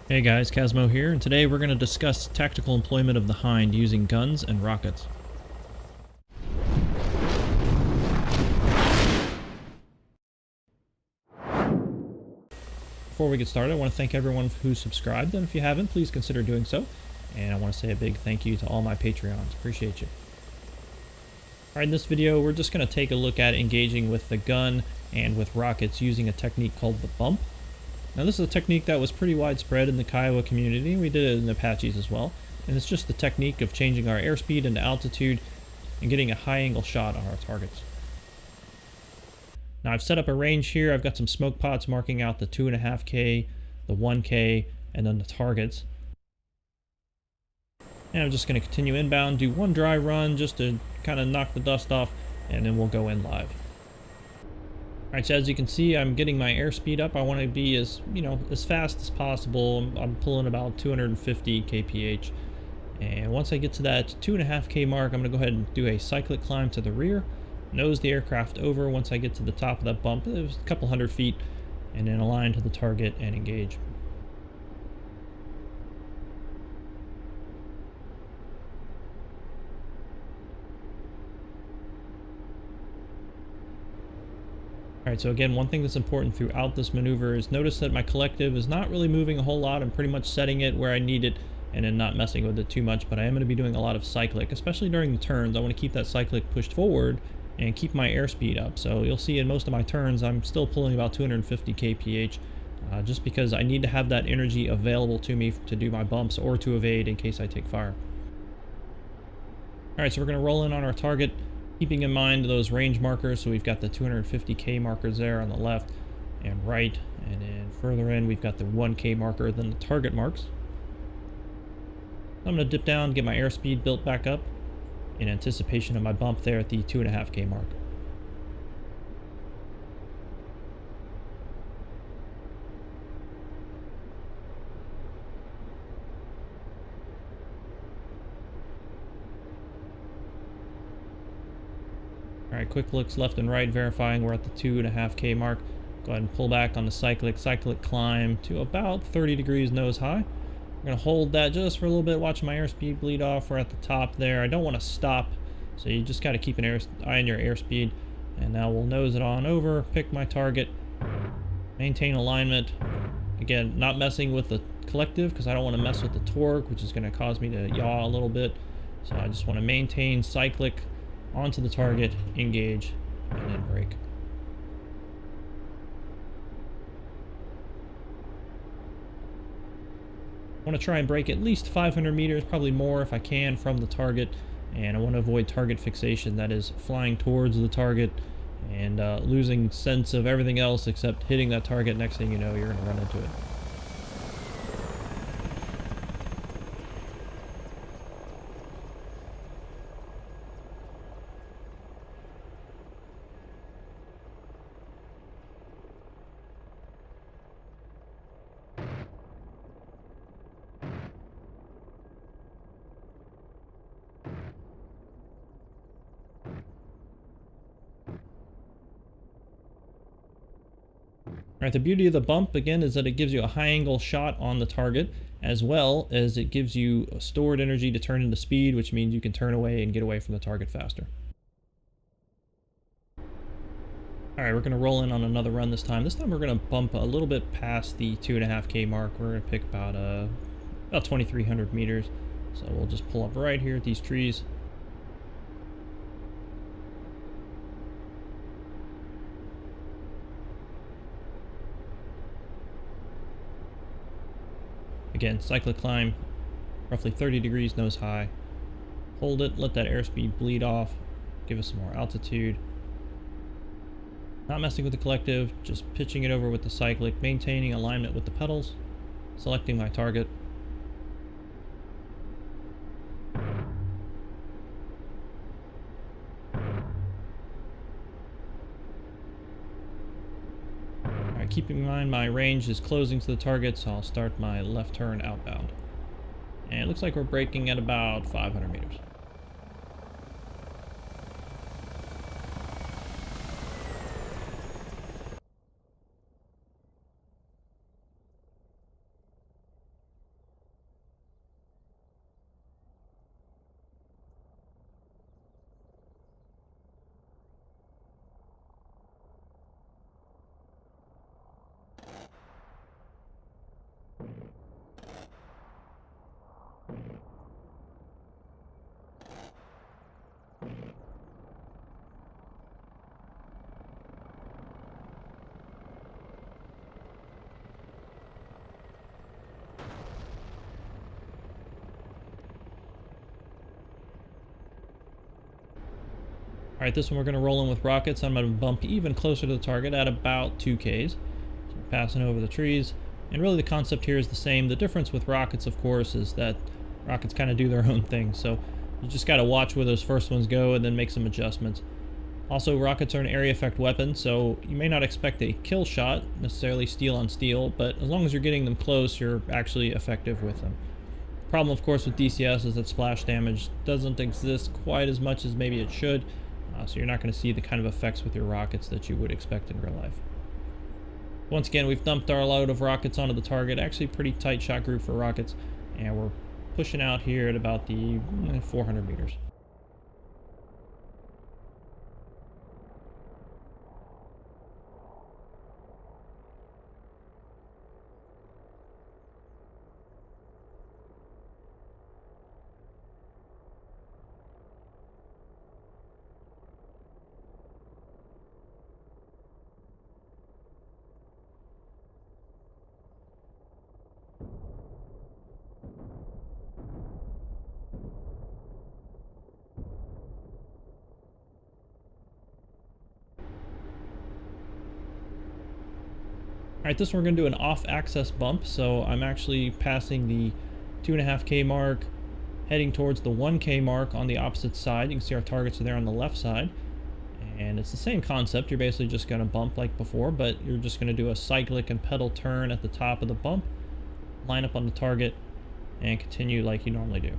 Hey guys, Casmo here, and today we're going to discuss tactical employment of the Hind using guns and rockets. Before we get started, I want to thank everyone who's subscribed, and if you haven't, please consider doing so. And I want to say a big thank you to all my Patreons. Appreciate you. Alright, in this video, we're just going to take a look at engaging with the gun and with rockets using a technique called the bump. Now this is a technique that was pretty widespread in the Kiowa community. We did it in Apaches as well. And it's just the technique of changing our airspeed into altitude and getting a high angle shot on our targets. Now I've set up a range here. I've got some smoke pots marking out the 2.5K, the 1K, and then the targets. And I'm just going to continue inbound, do one dry run just to kind of knock the dust off, and then we'll go in live. Alright, so as you can see, I'm getting my airspeed up. I want to be as fast as possible. I'm pulling about 250 kph. And once I get to that 2.5K mark, I'm going to go ahead and do a cyclic climb to the rear, nose the aircraft over. Once I get to the top of that bump, it was a couple hundred feet, and then align to the target and engage. Alright, so again, one thing that's important throughout this maneuver is notice that my collective is not really moving a whole lot. I'm pretty much setting it where I need it and then not messing with it too much, but I am going to be doing a lot of cyclic, especially during the turns. I want to keep that cyclic pushed forward and keep my airspeed up. So you'll see in most of my turns, I'm still pulling about 250 kph, just because I need to have that energy available to me to do my bumps or to evade in case I take fire. Alright, so we're going to roll in on our target, keeping in mind those range markers. So we've got the 250K markers there on the left and right, and then further in we've got the 1K marker, then the target marks. I'm going to dip down, get my airspeed built back up in anticipation of my bump there at the 2.5K mark. Alright, quick looks left and right, verifying we're at the 2.5K mark. Go ahead and pull back on the cyclic climb to about 30 degrees nose high. I'm going to hold that just for a little bit, watch my airspeed bleed off. We're at the top there. I don't want to stop, so you just got to keep an eye on your airspeed. And now we'll nose it on over, pick my target, maintain alignment. Again, not messing with the collective because I don't want to mess with the torque, which is going to cause me to yaw a little bit. So I just want to maintain cyclic onto the target, engage, and then brake. I want to try and brake at least 500 meters, probably more if I can, from the target, and I want to avoid target fixation, that is flying towards the target and losing sense of everything else except hitting that target. Next thing you know, you're going to run into it. Alright, the beauty of the bump, again, is that it gives you a high angle shot on the target, as well as it gives you stored energy to turn into speed, which means you can turn away and get away from the target faster. Alright, we're going to roll in on another run this time. This time we're going to bump a little bit past the 2.5K mark. We're going to pick about 2,300 meters. So we'll just pull up right here at these trees. Again, cyclic climb, roughly 30 degrees nose high. Hold it, let that airspeed bleed off, give us some more altitude. Not messing with the collective, just pitching it over with the cyclic, maintaining alignment with the pedals, selecting my target. Alright, keeping in mind my range is closing to the target, so I'll start my left turn outbound. And it looks like we're braking at about 500 meters. Alright, this one we're going to roll in with rockets. I'm going to bump even closer to the target at about 2Ks. So we're passing over the trees. And really the concept here is the same. The difference with rockets, of course, is that rockets kind of do their own thing. So you just got to watch where those first ones go and then make some adjustments. Also, rockets are an area effect weapon, so you may not expect a kill shot, necessarily steel on steel, but as long as you're getting them close, you're actually effective with them. The problem, of course, with DCS is that splash damage doesn't exist quite as much as maybe it should, so you're not going to see the kind of effects with your rockets that you would expect in real life. Once again, we've dumped our load of rockets onto the target, actually pretty tight shot group for rockets, and we're pushing out here at about the 400 meters. Alright, this one we're going to do an off-axis bump, so I'm actually passing the 2.5K mark, heading towards the 1K mark on the opposite side. You can see our targets are there on the left side. And it's the same concept. You're basically just going to bump like before, but you're just going to do a cyclic and pedal turn at the top of the bump, line up on the target, and continue like you normally do.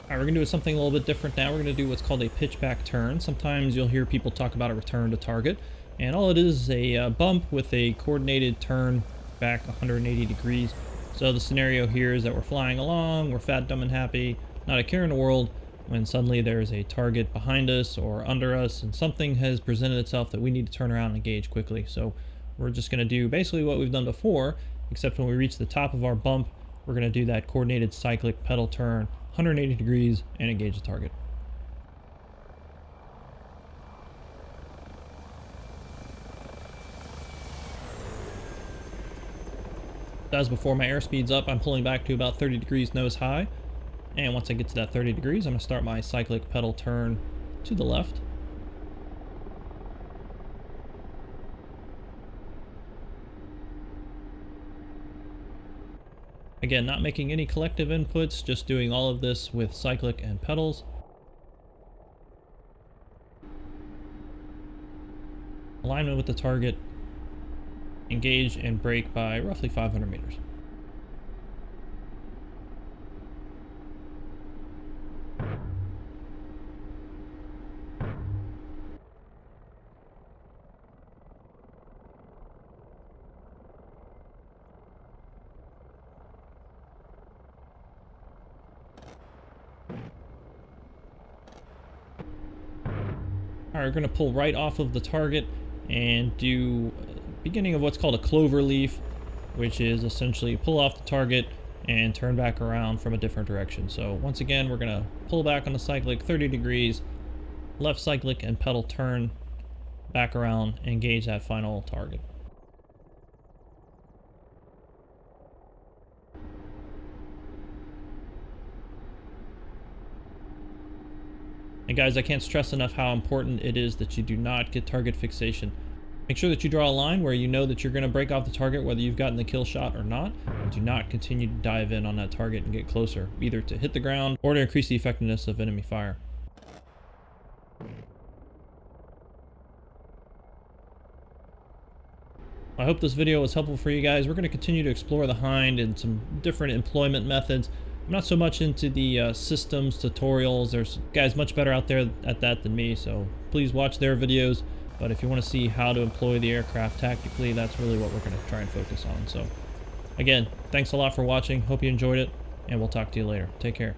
Alright, we're going to do something a little bit different now. We're going to do what's called a pitchback turn. Sometimes you'll hear people talk about a return to target, and all it is a bump with a coordinated turn back 180 degrees. So the scenario here is that we're flying along, we're fat, dumb, and happy, not a care in the world, when suddenly there's a target behind us or under us, and something has presented itself that we need to turn around and engage quickly. So we're just going to do basically what we've done before, except when we reach the top of our bump, we're going to do that coordinated cyclic pedal turn 180 degrees and engage the target. As before, my airspeed's up. I'm pulling back to about 30 degrees nose high. And once I get to that 30 degrees, I'm going to start my cyclic pedal turn to the left. Again, not making any collective inputs, just doing all of this with cyclic and pedals. Alignment with the target, engage and brake by roughly 500 meters. Alright, we're going to pull right off of the target and do beginning of what's called a Cloverleaf, which is essentially pull off the target and turn back around from a different direction. So once again, we're going to pull back on the cyclic 30 degrees, left cyclic and pedal turn back around, engage that final target. And guys, I can't stress enough how important it is that you do not get target fixation. Make sure that you draw a line where you know that you're going to break off the target whether you've gotten the kill shot or not. And do not continue to dive in on that target and get closer, either to hit the ground or to increase the effectiveness of enemy fire. I hope this video was helpful for you guys. We're going to continue to explore the Hind and some different employment methods. I'm not so much into the systems tutorials. There's guys much better out there at that than me, so please watch their videos. But if you want to see how to employ the aircraft tactically, that's really what we're going to try and focus on. So again, thanks a lot for watching. Hope you enjoyed it, and we'll talk to you later. Take care.